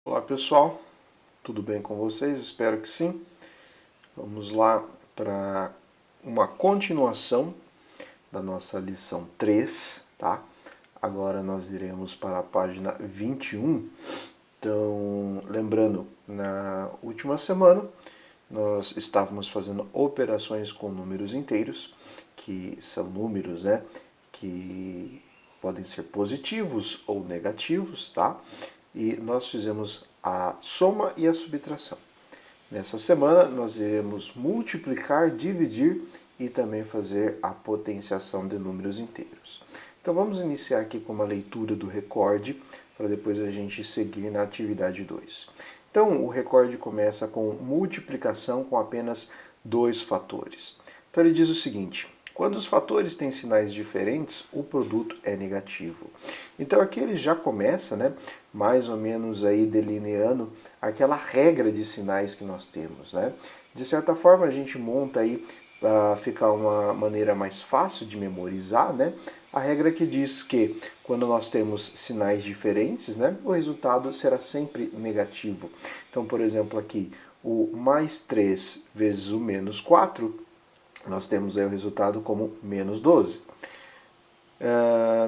Olá pessoal, tudo bem com vocês? Espero que sim. Vamos lá para uma continuação da nossa lição 3, tá? Agora nós iremos para a página 21. Então, lembrando, na última semana nós estávamos fazendo operações com números inteiros, que são números, né, que podem ser positivos ou negativos, tá? E nós fizemos a soma e a subtração. Nessa semana nós iremos multiplicar, dividir e também fazer a potenciação de números inteiros. Então vamos iniciar aqui com uma leitura do recorde, para depois a gente seguir na atividade 2. Então o recorde começa com multiplicação com apenas dois fatores. Então ele diz o seguinte: quando os fatores têm sinais diferentes, o produto é negativo. Então aqui ele já começa, né, mais ou menos aí delineando aquela regra de sinais que nós temos, né? De certa forma a gente monta aí para ficar uma maneira mais fácil de memorizar, né? A regra que diz que quando nós temos sinais diferentes, né, o resultado será sempre negativo. Então, por exemplo, aqui o mais 3 vezes o menos 4, nós temos aí o resultado como menos 12.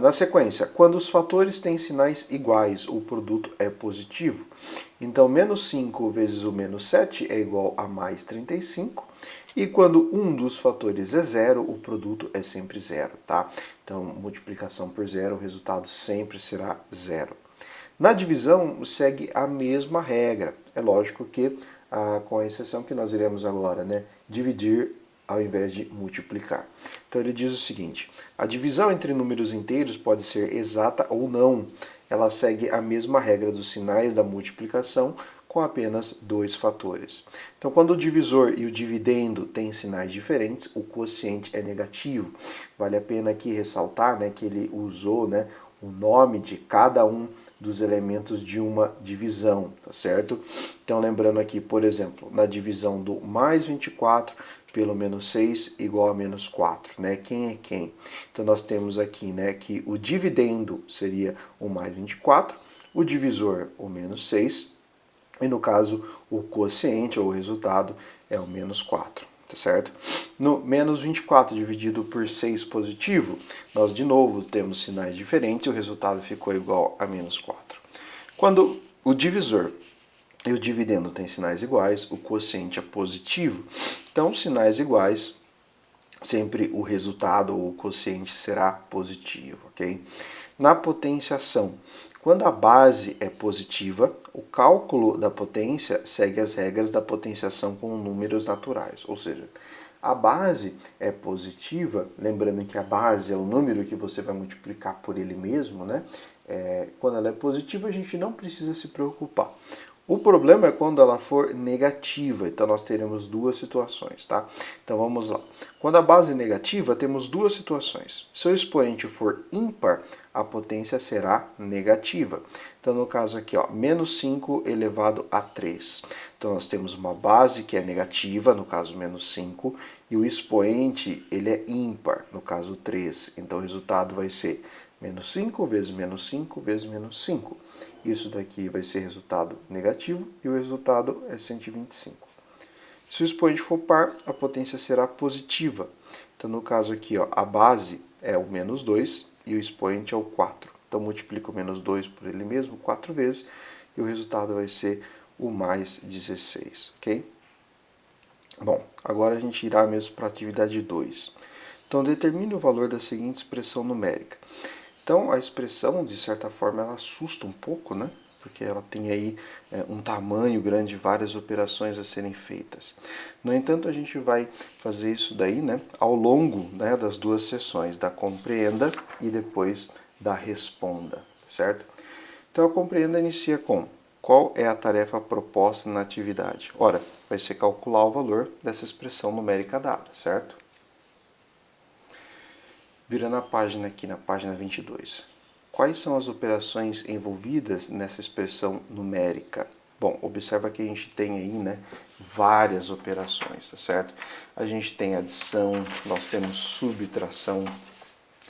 Na sequência, quando os fatores têm sinais iguais, o produto é positivo. Então, menos 5 vezes o menos 7 é igual a mais 35. E quando um dos fatores é zero, o produto é sempre zero, tá? Então, multiplicação por zero, o resultado sempre será zero. Na divisão, segue a mesma regra. É lógico que, com a exceção que nós iremos agora, né, dividir ao invés de multiplicar. Então ele diz o seguinte: a divisão entre números inteiros pode ser exata ou não. Ela segue a mesma regra dos sinais da multiplicação com apenas dois fatores. Então, quando o divisor e o dividendo têm sinais diferentes, o quociente é negativo. Vale a pena aqui ressaltar, né, que ele usou, né, o nome de cada um dos elementos de uma divisão, tá certo? Então, lembrando aqui, por exemplo, na divisão do mais 24 pelo menos 6 igual a menos 4, né? Quem é quem? Então, nós temos aqui, né, que o dividendo seria o mais 24, o divisor o menos 6, e no caso o quociente ou o resultado é o menos 4. Tá certo? No menos 24 dividido por 6 positivo, nós de novo temos sinais diferentes e o resultado ficou igual a menos 4. Quando o divisor e o dividendo têm sinais iguais, o quociente é positivo. Então, sinais iguais, sempre o resultado ou o quociente será positivo, ok? Na potenciação, quando a base é positiva, o cálculo da potência segue as regras da potenciação com números naturais, ou seja, a base é positiva, lembrando que a base é o número que você vai multiplicar por ele mesmo, né? Quando ela é positiva, a gente não precisa se preocupar. O problema é quando ela for negativa, então nós teremos duas situações, tá? Então vamos lá. Quando a base é negativa, temos duas situações. Se o expoente for ímpar, a potência será negativa. Então no caso aqui, ó, menos 5 elevado a 3. Então nós temos uma base que é negativa, no caso menos 5, e o expoente ele é ímpar, no caso 3. Então o resultado vai ser menos 5 vezes menos 5 vezes menos 5. Isso daqui vai ser resultado negativo e o resultado é 125. Se o expoente for par, a potência será positiva. Então, no caso aqui, ó, a base é o menos 2 e o expoente é o 4. Então, multiplica o menos 2 por ele mesmo 4 vezes e o resultado vai ser o mais 16, ok? Bom, agora a gente irá mesmo para a atividade 2. Então, determine o valor da seguinte expressão numérica. Então, a expressão, de certa forma, ela assusta um pouco, né? Porque ela tem aí um tamanho grande, várias operações a serem feitas. No entanto, a gente vai fazer isso daí, né, ao longo, né, das duas sessões, da compreenda e depois da responda, certo? Então, a compreenda inicia com: qual é a tarefa proposta na atividade? Ora, vai ser calcular o valor dessa expressão numérica dada, certo? Virando a página aqui na página 22. Quais são as operações envolvidas nessa expressão numérica? Bom, observa que a gente tem aí, né, várias operações, tá certo? A gente tem adição, nós temos subtração,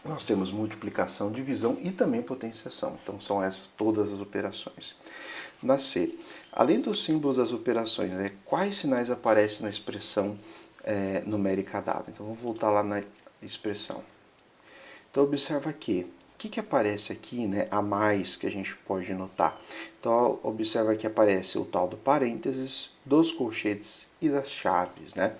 nós temos multiplicação, divisão e também potenciação. Então são essas todas as operações. na C. Além dos símbolos das operações, né, quais sinais aparecem na expressão numérica dada? Então, vamos voltar lá na expressão. Então, observa aqui. O que aparece aqui, né, a mais que a gente pode notar? Então, observa que aparece o tal do parênteses, dos colchetes e das chaves, né?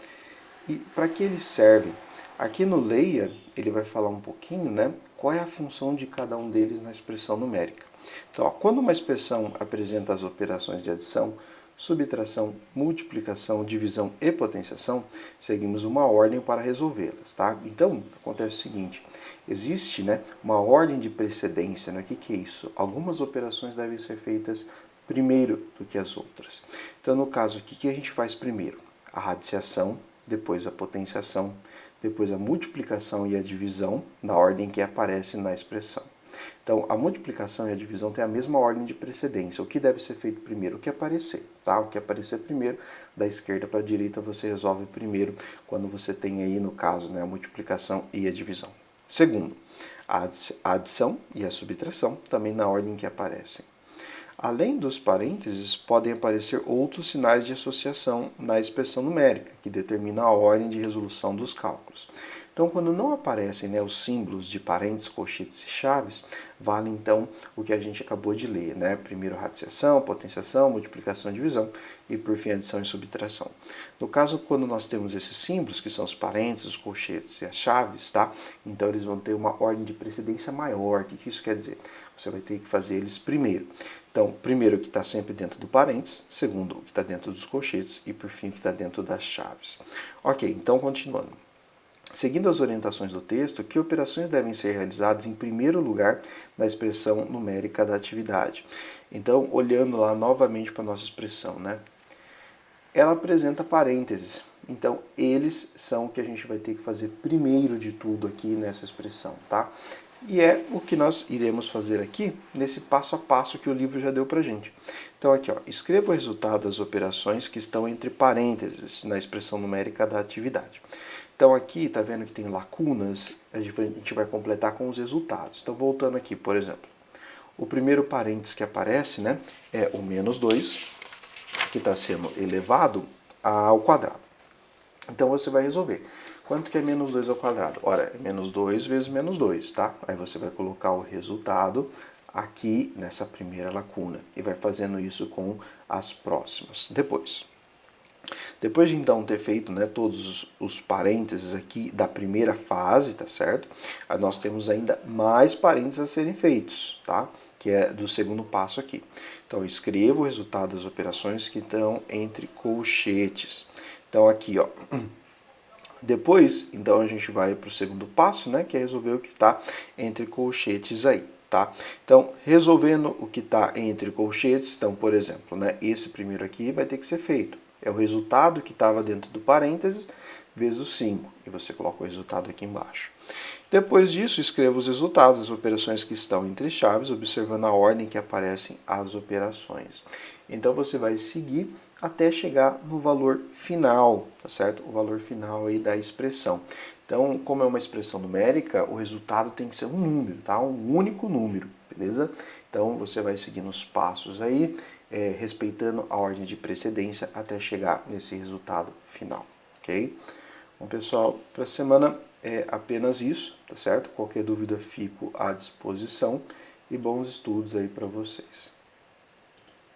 E para que eles servem? Aqui no Leia, ele vai falar um pouquinho, né, qual é a função de cada um deles na expressão numérica. Então, ó, quando uma expressão apresenta as operações de adição, subtração, multiplicação, divisão e potenciação, seguimos uma ordem para resolvê-las, tá? Então, acontece o seguinte, existe, né, uma ordem de precedência, né? O que é isso? Algumas operações devem ser feitas primeiro do que as outras. Então, no caso aqui, o que a gente faz primeiro? A radiciação, depois a potenciação, depois a multiplicação e a divisão, na ordem que aparece na expressão. Então, a multiplicação e a divisão têm a mesma ordem de precedência. O que deve ser feito primeiro? O que aparecer, tá? O que aparecer primeiro, da esquerda para a direita, você resolve primeiro, quando você tem aí, no caso, né, a multiplicação e a divisão. Segundo, a adição e a subtração, também na ordem que aparecem. Além dos parênteses, podem aparecer outros sinais de associação na expressão numérica, que determina a ordem de resolução dos cálculos. Então, quando não aparecem, né, os símbolos de parênteses, colchetes e chaves, vale então o que a gente acabou de ler, né? Primeiro radiciação, potenciação, multiplicação e divisão, e por fim adição e subtração. No caso, quando nós temos esses símbolos, que são os parênteses, os colchetes e as chaves, tá? Então eles vão ter uma ordem de precedência maior. O que isso quer dizer? Você vai ter que fazer eles primeiro. Então, primeiro o que está sempre dentro do parênteses, segundo o que está dentro dos colchetes e por fim o que está dentro das chaves. Ok, então continuando. Seguindo as orientações do texto, que operações devem ser realizadas em primeiro lugar na expressão numérica da atividade? Então, olhando lá novamente para a nossa expressão, né? Ela apresenta parênteses. Então, eles são o que a gente vai ter que fazer primeiro de tudo aqui nessa expressão, tá? E é o que nós iremos fazer aqui nesse passo a passo que o livro já deu pra gente. Então aqui, ó, escreva o resultado das operações que estão entre parênteses na expressão numérica da atividade. Então aqui, tá vendo que tem lacunas? A gente vai completar com os resultados. Então voltando aqui, por exemplo, o primeiro parênteses que aparece, né, é o menos 2, que está sendo elevado ao quadrado. Então você vai resolver. Quanto que é menos 2 ao quadrado? Ora, é menos 2 vezes menos 2, tá? Aí você vai colocar o resultado aqui nessa primeira lacuna e vai fazendo isso com as próximas. Depois de então ter feito, né, todos os parênteses aqui da primeira fase, tá certo? Aí nós temos ainda mais parênteses a serem feitos, tá? Que é do segundo passo aqui. Então, eu escrevo o resultado das operações que estão entre colchetes. Então, aqui, ó. Depois, então, a gente vai para o segundo passo, né, que é resolver o que está entre colchetes aí, tá? Então, resolvendo o que está entre colchetes, então, por exemplo, né, esse primeiro aqui vai ter que ser feito. É o resultado que estava dentro do parênteses vezes 5, e você coloca o resultado aqui embaixo. Depois disso, escreva os resultados das operações que estão entre chaves, observando a ordem que aparecem as operações. Então você vai seguir até chegar no valor final, tá certo? O valor final aí da expressão. Então, como é uma expressão numérica, o resultado tem que ser um número, tá? Um único número, beleza? Então você vai seguindo os passos aí, respeitando a ordem de precedência até chegar nesse resultado final, ok? Bom, pessoal, para a semana é apenas isso, tá certo? Qualquer dúvida fico à disposição e bons estudos aí para vocês.